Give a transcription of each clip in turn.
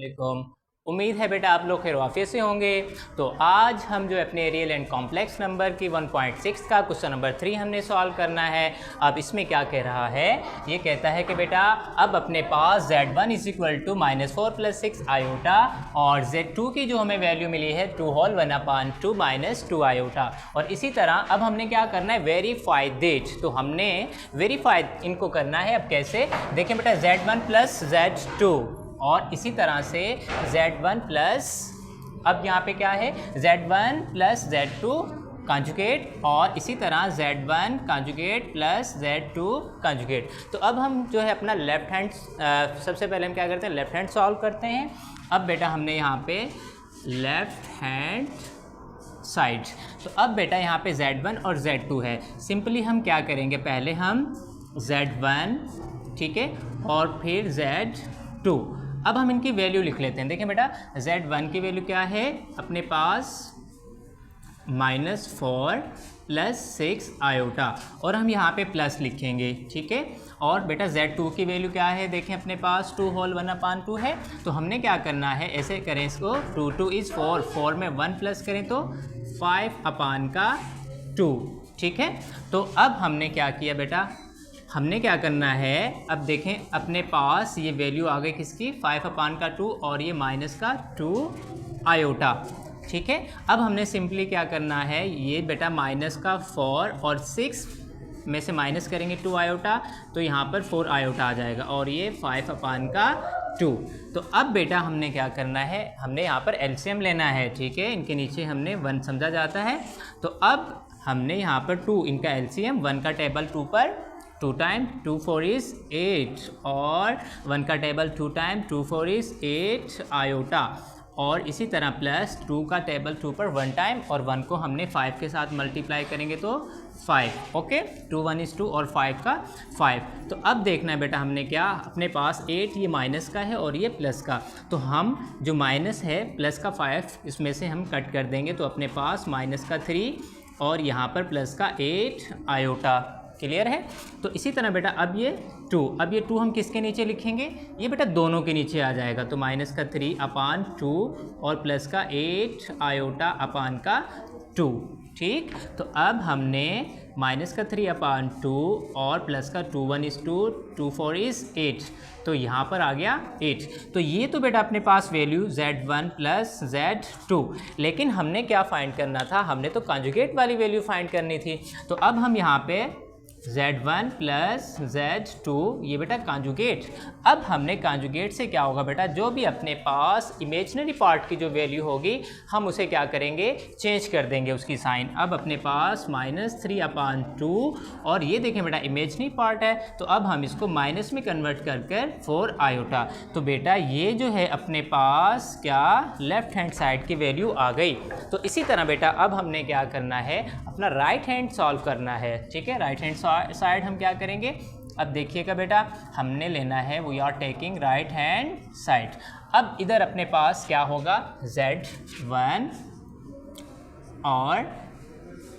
वालेकुम। उम्मीद है बेटा आप लोग खैरियत से होंगे। तो आज हम जो अपने रियल एंड कॉम्प्लेक्स नंबर की 1.6 का क्वेश्चन नंबर 3 हमने सॉल्व करना है। अब इसमें क्या कह रहा है, ये कहता है कि बेटा अब अपने पास z1 is equal to -4 + 6 iota और z2 की जो हमें वैल्यू मिली है 2 होल 1/2 - 2 आयोटा। और इसी तरह अब हमने क्या करना है, वेरीफाई दिट। तो हमने वेरीफाई इनको करना है। अब कैसे देखें बेटा, z1 + z2 और इसी तरह से z1 प्लस, अब यहाँ पे क्या है, z1 + z2 कॉन्जुगेट और इसी तरह z1 कॉन्जुगेट + z2 कॉन्जुगेट। तो अब हम जो है अपना लेफ्ट हैंड, सबसे पहले हम क्या करते हैं, लेफ्ट हैंड सॉल्व करते हैं। अब बेटा हमने यहाँ पे लेफ्ट हैंड साइड, तो अब बेटा यहाँ पे z1 और z2 है। सिंपली हम क्या करेंगे, पहले हम z1, ठीक है, और फिर z2। अब हम इनकी वैल्यू लिख लेते हैं। देखें बेटा, z1 की वैल्यू क्या है अपने पास, -4 + 6 आयोटा, और हम यहाँ पे प्लस लिखेंगे, ठीक है। और बेटा z2 की वैल्यू क्या है, देखें अपने पास 2 होल 1/2 है। तो हमने क्या करना है, ऐसे करें इसको, 2 2 इज़ 4, 4 में 1 प्लस करें तो 5/2, ठीक है। तो अब हमने क्या किया बेटा, हमने क्या करना है, अब देखें अपने पास ये वैल्यू आ गई किसकी, 5/2 और ये -2 आयोटा, ठीक है। अब हमने सिंपली क्या करना है, ये बेटा -4 और 6 में से माइनस करेंगे 2 आयोटा, तो यहाँ पर 4 आयोटा आ जाएगा और ये 5/2। तो अब बेटा हमने क्या करना है, हमने यहाँ पर एलसीएम लेना है, ठीक है। इनके नीचे हमने 1 समझा जाता है। तो अब हमने यहाँ पर 2, इनका एलसीएम 1 का टेबल 2 पर 2 टाइम 2 4 इज़ 8 और 1 का टेबल 2 टाइम 2 4 इज़ 8 आयोटा, और इसी तरह प्लस 2 का टेबल 2 पर 1 टाइम और 1 को हमने 5 के साथ मल्टीप्लाई करेंगे तो 5, ओके। 2 1 इज़ 2 और 5 का 5। तो अब देखना है बेटा हमने क्या, अपने पास 8 ये माइनस का है और ये प्लस का, तो हम जो माइनस है प्लस का 5 इसमें से हम कट कर देंगे, तो अपने पास -3 और यहाँ पर प्लस का 8 आयोटा। क्लियर है। तो इसी तरह बेटा अब ये 2, अब ये 2 हम किसके नीचे लिखेंगे, ये बेटा दोनों के नीचे आ जाएगा। तो -3/2 और प्लस का 8 आयोटा अपान का 2, ठीक। तो अब हमने -3/2 और प्लस का 2 1 इज़ 2 2 4 इज़ 8, तो यहाँ पर आ गया 8। तो ये तो बेटा अपने पास वैल्यू z1 + z2, लेकिन हमने क्या फाइंड करना था, हमने तो कॉन्जुगेट वाली वैल्यू फाइंड करनी थी। तो अब हम यहाँ पे z1 + z2, ये बेटा कॉन्जुगेट। अब हमने कॉन्जुगेट से क्या होगा बेटा, जो भी अपने पास इमेजिनरी पार्ट की जो वैल्यू होगी हम उसे क्या करेंगे, चेंज कर देंगे उसकी साइन। अब अपने पास -3/2 और ये देखें बेटा इमेजिनरी पार्ट है, तो अब हम इसको माइनस में कन्वर्ट कर कर 4 आयोटा। तो बेटा ये जो है अपने पास क्या, लेफ्ट हैंड साइड की वैल्यू आ गई। तो इसी तरह बेटा अब हमने क्या करना है, अपना राइट हैंड सॉल्व करना है, ठीक है। राइट हैंड साइड हम क्या करेंगे, अब देखिएगा बेटा हमने लेना है, we are taking right hand side. अब इधर अपने पास क्या होगा, z1 और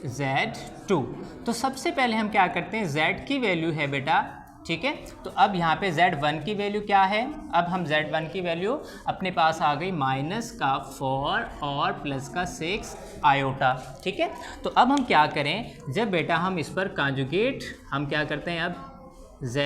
z2। तो सबसे पहले हम क्या करते हैं, z की वैल्यू है बेटा, ठीक है। तो अब यहाँ पे z1 की वैल्यू क्या है, अब हम z1 की वैल्यू अपने पास आ गई -4 और प्लस का 6 आयोटा, ठीक है। तो अब हम क्या करें, जब बेटा हम इस पर कॉन्जुगेट, हम क्या करते हैं, अब z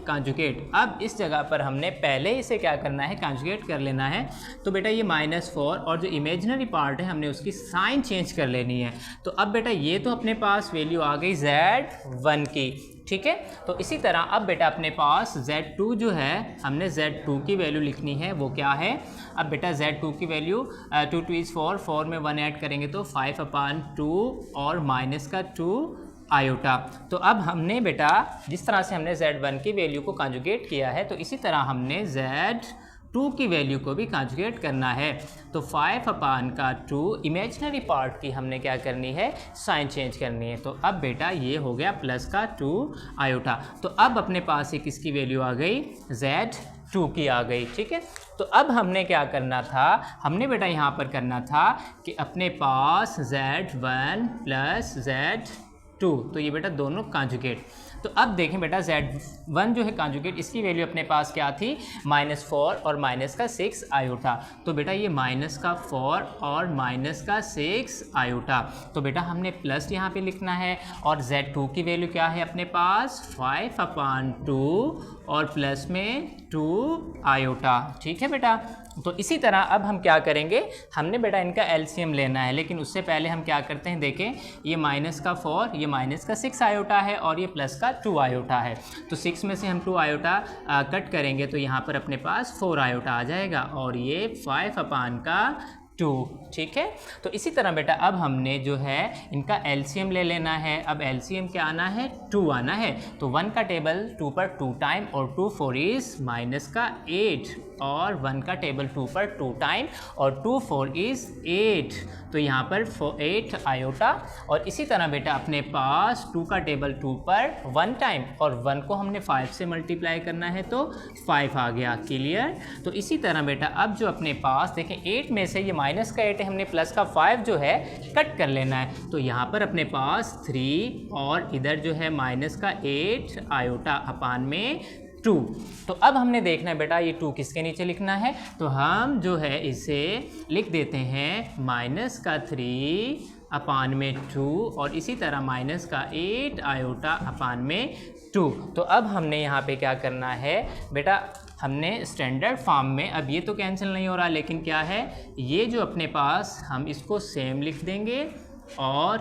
कॉन्जुगेट, अब इस जगह पर हमने पहले इसे क्या करना है, कॉन्जुगेट कर लेना है। तो बेटा ये -4 और जो इमेजिनरी पार्ट है हमने उसकी साइन चेंज कर लेनी है। तो अब बेटा ये तो अपने पास वैल्यू आ गई z1 की, ठीक है। तो इसी तरह अब बेटा अपने पास z2 जो है, हमने z2 की वैल्यू लिखनी है, वो क्या है। अब बेटा z2 की वैल्यू 2 2 इज़ 4, 4 में 1 ऐड करेंगे तो 5/2 और -2 आयोटा। तो अब हमने बेटा जिस तरह से हमने z1 की वैल्यू को कॉन्जुगेट किया है, तो इसी तरह हमने z2 की वैल्यू को भी कॉन्जुगेट करना है। तो 5/2 इमेजिनरी पार्ट की हमने क्या करनी है, साइन चेंज करनी है। तो अब बेटा ये हो गया प्लस का 2 आयोटा। तो अब अपने पास ये किसकी वैल्यू आ गई, z2 की आ गई, ठीक है। तो अब हमने क्या करना था, हमने बेटा यहाँ पर करना था कि अपने पास z1 + z2, तो ये बेटा दोनों कॉन्जुगेट। तो अब देखें बेटा Z1 जो है कॉन्जुगेट, इसकी वैल्यू अपने पास क्या थी, -4 और -6 आयोटा। तो बेटा ये -4 और -6 आयोटा, तो बेटा हमने प्लस यहाँ पे लिखना है। और Z2 की वैल्यू क्या है अपने पास, 5/2 और प्लस में 2 आयोटा। ठीक है बेटा। तो इसी तरह अब हम क्या करेंगे, हमने बेटा इनका एलसीएम लेना है, लेकिन उससे पहले हम क्या करते हैं, देखें ये -4, ये -6 आयोटा है और ये प्लस का 2 आयोटा है। तो 6 में से हम 2 आयोटा कट करेंगे तो यहाँ पर अपने पास 4 आयोटा आ जाएगा और ये 5/2। ठीक है। तो इसी तरह बेटा अब हमने जो है इनका एलसीएम ले लेना है। अब एलसीएम क्या आना है, 2 आना है। तो 1 का टेबल 2 पर 2 टाइम और 2 4 इज -8 और 1 का टेबल 2 पर 2 टाइम और 2 4 इज 8। तो यहाँ पर 8 आयोटा। और इसी तरह बेटा अपने पास 2 का टेबल 2 पर 1 टाइम और 1 को हमने 5 से मल्टीप्लाई करना है तो 5 आ गया। क्लियर। तो इसी तरह बेटा अब जो अपने पास देखें 8 में से ये माइनस का 8 है, हमने प्लस का 5 जो है कट कर लेना है। तो यहाँ पर अपने पास 3 और इधर जो है -8 आयोटा अपान में 2। तो अब हमने देखना है बेटा ये 2 किसके नीचे लिखना है, तो हम जो है इसे लिख देते हैं -3 अपान में 2 और इसी तरह -8 आयोटा अपान में 2। तो अब हमने यहाँ पे क्या करना है बेटा, हमने स्टैंडर्ड फॉर्म में, अब ये तो कैंसिल नहीं हो रहा, लेकिन क्या है ये जो अपने पास हम इसको सेम लिख देंगे और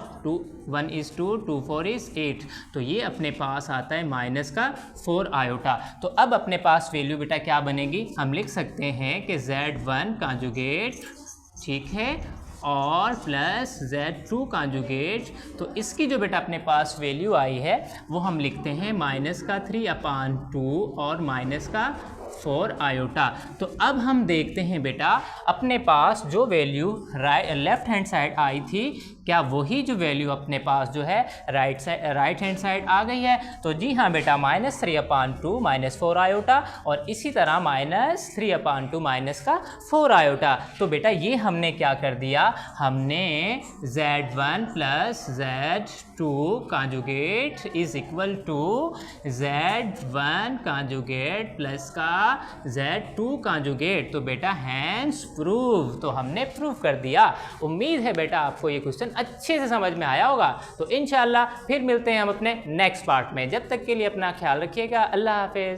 1 is 2, 2 4 is 8। तो ये अपने पास आता है -4 आयोटा। तो अब अपने पास वैल्यू बेटा क्या बनेगी, हम लिख सकते हैं कि Z1 कॉन्जुगेट, ठीक है, और प्लस Z2 कॉन्जुगेट। तो इसकी जो बेटा अपने पास वैल्यू आई है वो हम लिखते हैं -3/2 और -4 आयोटा। तो अब हम देखते हैं बेटा अपने पास जो value left hand side I थी, क्या वही जो वैल्यू अपने पास जो है राइट हैंड साइड आ गई है। तो जी हाँ बेटा, -3/2 -4 आयोटा और इसी तरह -3/2 -4 आयोटा। तो बेटा ये हमने क्या कर दिया, हमने Z1 plus Z2 conjugate is equal to Z1 conjugate plus का Z2 कॉन्जुगेट। तो बेटा हैंस प्रूव, तो हमने प्रूव कर दिया। उम्मीद है बेटा आपको ये क्वेश्चन अच्छे से समझ में आया होगा। तो इंशाल्लाह फिर मिलते हैं हम अपने नेक्स्ट पार्ट में। जब तक के लिए अपना ख्याल रखिएगा। अल्लाह हाफिज़।